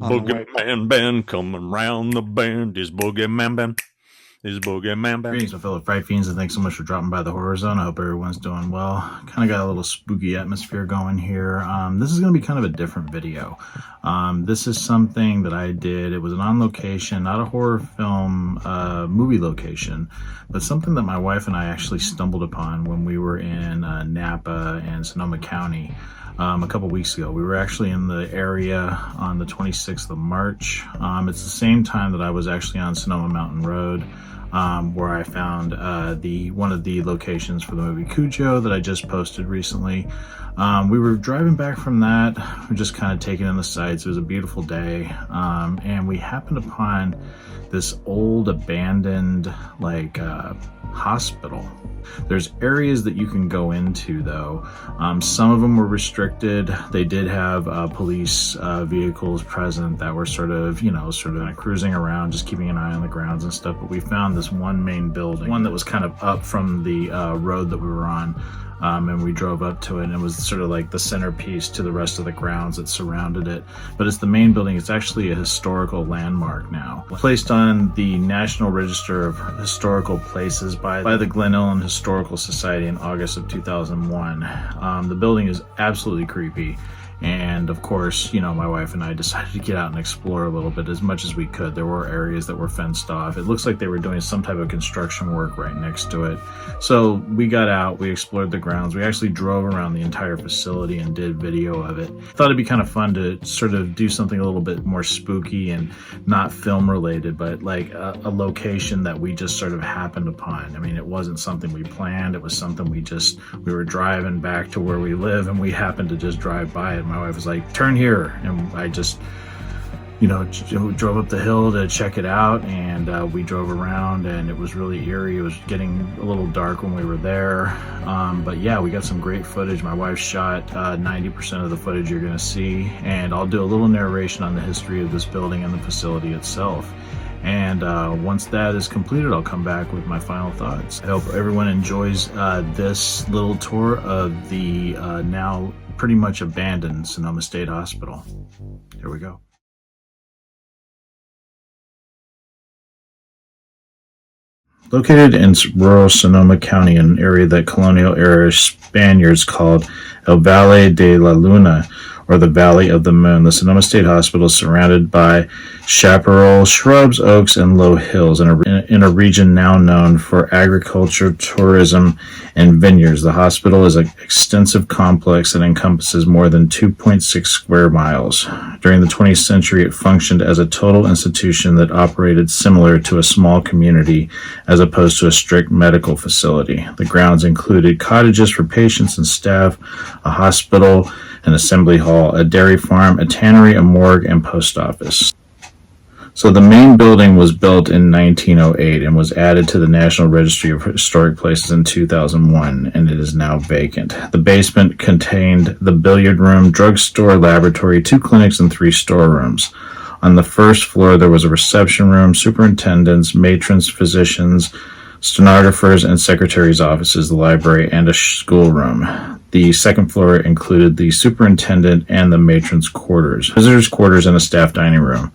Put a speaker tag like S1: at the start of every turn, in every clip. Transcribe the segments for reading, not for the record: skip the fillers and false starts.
S1: BoogeyMan band coming round the bend. Is BoogeyMan band. Is BoogeyMan band.
S2: Greetings, my fellow Fright Fiends, and thanks so much for dropping by the Horror Zone. I hope everyone's doing well. Kind of got a little spooky atmosphere going here. This is going to be kind of a different video. This is something that I did. It was an on-location, not a horror film movie location, but something that my wife and I actually stumbled upon when we were in Napa and Sonoma County. A couple weeks ago. We were actually in the area on the 26th of March. It's the same time that I was actually on Sonoma Mountain Road, where I found one of the locations for the movie Cujo that I just posted recently. We were driving back from that. We're just kind of taking in the sights. It was a beautiful day, and we happened upon this old abandoned hospital. There's areas that you can go into though. Some of them were restricted. They did have police vehicles present that were sort of cruising around, just keeping an eye on the grounds and stuff. But we found this one main building, one that was kind of up from the road that we were on. And we drove up to it, and it was sort of like the centerpiece to the rest of the grounds that surrounded it. But it's the main building. It's actually a historical landmark now, placed on the National Register of Historical Places by the Glen Ellyn Historical Society in August of 2001. The building is absolutely creepy. And of course, my wife and I decided to get out and explore a little bit as much as we could. There were areas that were fenced off. It looks like they were doing some type of construction work right next to it. So we got out, we explored the grounds. We actually drove around the entire facility and did video of it. Thought it'd be kind of fun to sort of do something a little bit more spooky and not film related, but like a location that we just sort of happened upon. I mean, it wasn't something we planned. It was something we were driving back to where we live, and we happened to just drive by it. My wife was like, turn here, and I just drove up the hill to check it out, and we drove around, and it was really eerie. It was getting a little dark when we were there, but yeah, we got some great footage. My wife shot 90% of the footage you're going to see, and I'll do a little narration on the history of this building and the facility itself. And once that is completed, I'll come back with my final thoughts. I hope everyone enjoys this little tour of the now pretty much abandoned Sonoma State Hospital. Here we go. Located in rural Sonoma County, an area that colonial-era Spaniards called El Valle de la Luna, or the Valley of the Moon, the Sonoma State Hospital is surrounded by chaparral shrubs, oaks, and low hills in a region now known for agriculture, tourism, and vineyards. The hospital is an extensive complex that encompasses more than 2.6 square miles. During the 20th century, it functioned as a total institution that operated similar to a small community as opposed to a strict medical facility. The grounds included cottages for patients and staff, a hospital, an assembly hall, a dairy farm, a tannery, a morgue, and post office. So the main building was built in 1908 and was added to the National Registry of Historic Places in 2001, and it is now vacant. The basement contained the billiard room, drugstore, laboratory, 2 clinics, and 3 storerooms. On the first floor, there was a reception room, superintendents, matrons, physicians, stenographers, and secretaries' offices, the library, and a schoolroom. The second floor included the superintendent and the matron's quarters, visitors' quarters, and a staff dining room.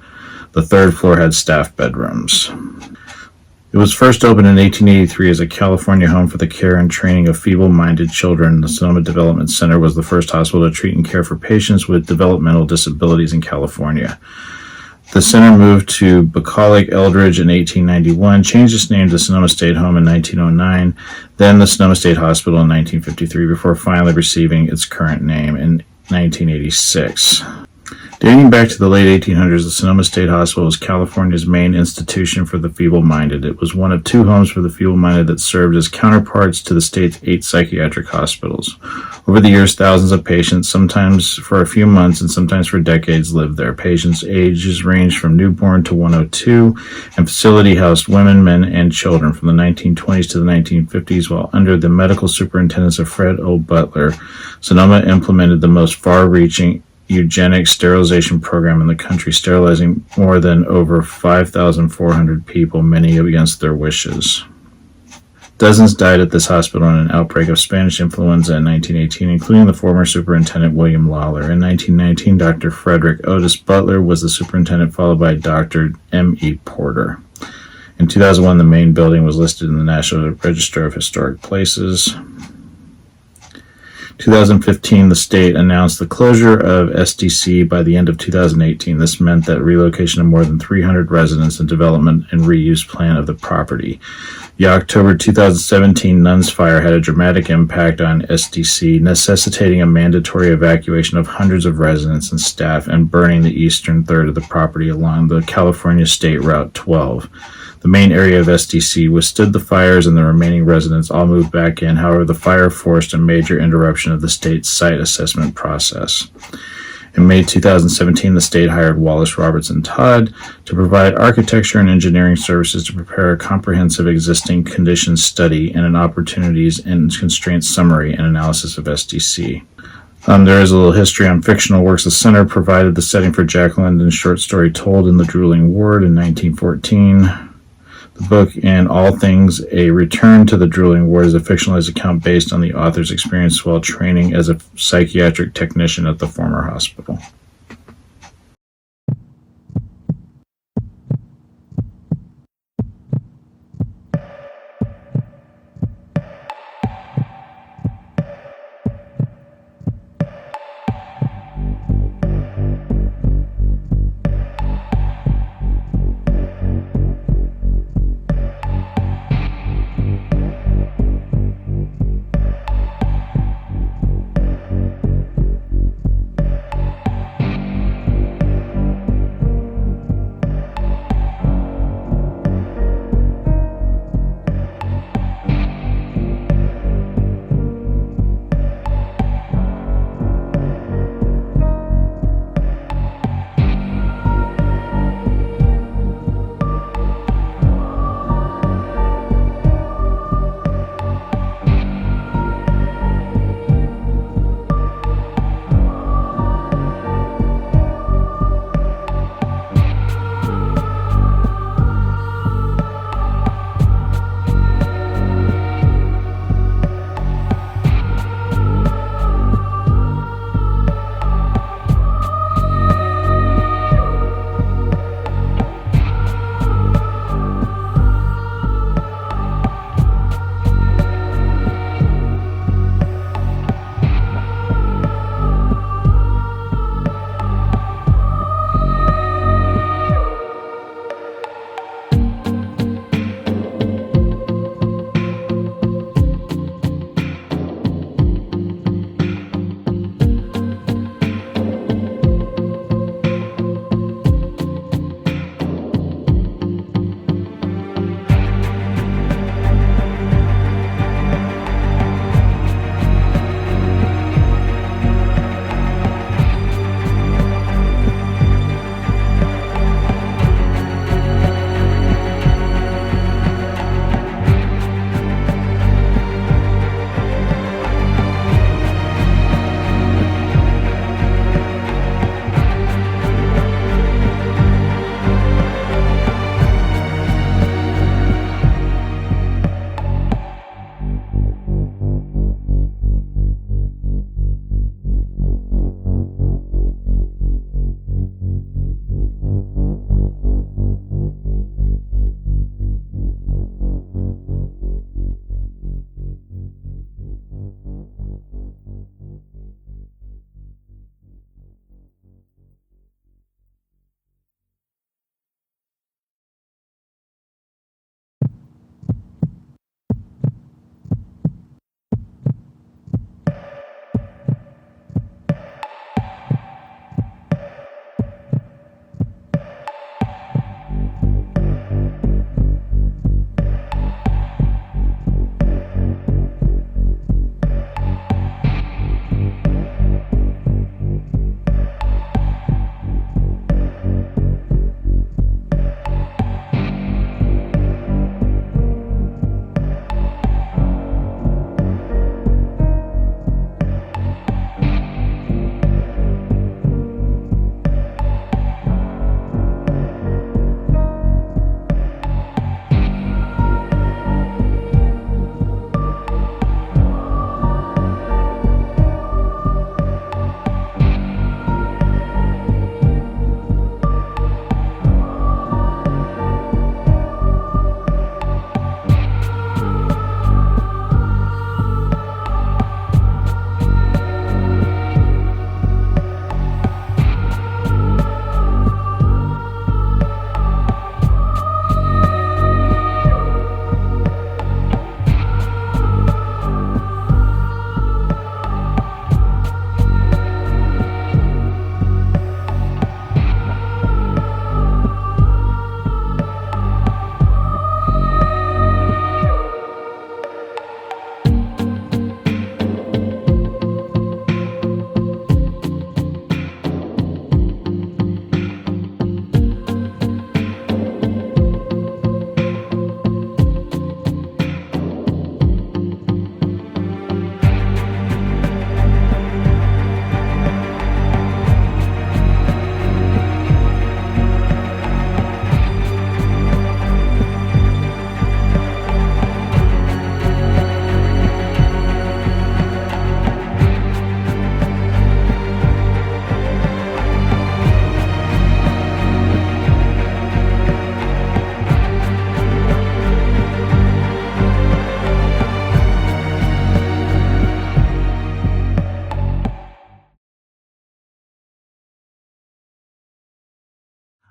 S2: The third floor had staff bedrooms. It was first opened in 1883 as a California home for the care and training of feeble-minded children. The Sonoma Developmental Center was the first hospital to treat and care for patients with developmental disabilities in California. The center moved to Bucolic Eldridge in 1891, changed its name to Sonoma State Home in 1909, then the Sonoma State Hospital in 1953, before finally receiving its current name in 1986. Dating back to the late 1800s, the Sonoma State Hospital was California's main institution for the feeble-minded. It was one of 2 homes for the feeble-minded that served as counterparts to the state's 8 psychiatric hospitals. Over the years, thousands of patients, sometimes for a few months and sometimes for decades, lived there. Patients' ages ranged from newborn to 102, and facility housed women, men, and children from the 1920s to the 1950s, while under the medical superintendence of Fred O. Butler, Sonoma implemented the most far-reaching eugenic sterilization program in the country, sterilizing over 5,400 people, many against their wishes. Dozens died at this hospital in an outbreak of Spanish influenza in 1918, including the former superintendent William Lawler. In 1919, Dr. Frederick Otis Butler was the superintendent, followed by Dr. M.E. Porter. In 2001, the main building was listed in the National Register of Historic Places. 2015, the state announced the closure of SDC by the end of 2018. This meant that relocation of more than 300 residents and development and reuse plan of the property. The October 2017 Nuns Fire had a dramatic impact on SDC, necessitating a mandatory evacuation of hundreds of residents and staff and burning the eastern third of the property along the California State Route 12. The main area of SDC withstood the fires and the remaining residents all moved back in. However, the fire forced a major interruption of the state's site assessment process. In May 2017, the state hired Wallace Robertson Todd to provide architecture and engineering services to prepare a comprehensive existing conditions study and an opportunities and constraints summary and analysis of SDC. There is a little history on Fictional Works. The center provided the setting for Jack London's short story Told in the Drooling Ward in 1914. The book, and All Things, A Return to the Drooling Ward, is a fictionalized account based on the author's experience while training as a psychiatric technician at the former hospital.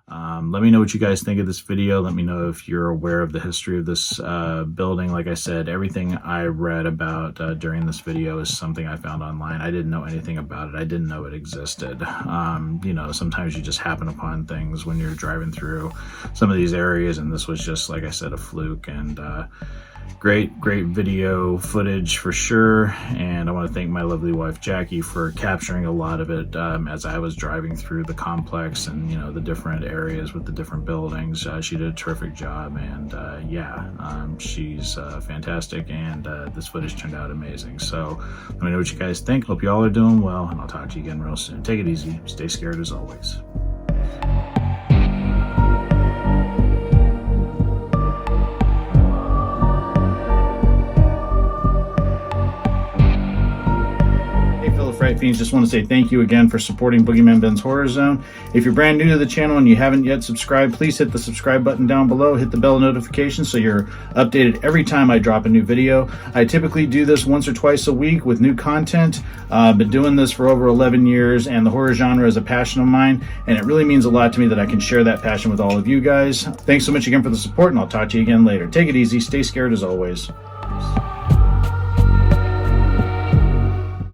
S2: Let me know what you guys think of this video. Let me know if you're aware of the history of this building. Like I said, everything I read about during this video is something I found online. I didn't know anything about it. I didn't know it existed. You know, sometimes you just happen upon things when you're driving through some of these areas, and this was just, like I said, a fluke. And great video footage for sure. And I want to thank my lovely wife Jackie for capturing a lot of it as I was driving through the complex and, you know, the different areas with the different buildings. She did a terrific job, and she's fantastic, and this footage turned out amazing. So let me know what you guys think. Hope you all are doing well, and I'll talk to you again real soon. Take it easy, stay scared as always. Fright Fiends, just want to say thank you again for supporting BoogeyMan Ben's Horror Zone. If you're brand new to the channel and you haven't yet subscribed, please hit the subscribe button down below, hit the bell notification so you're updated every time I drop a new video. I typically do this once or twice a week with new content. I've been doing this for over 11 years, and the horror genre is a passion of mine, and it really means a lot to me that I can share that passion with all of you guys. Thanks so much again for the support, and I'll talk to you again later. Take it easy, stay scared as always.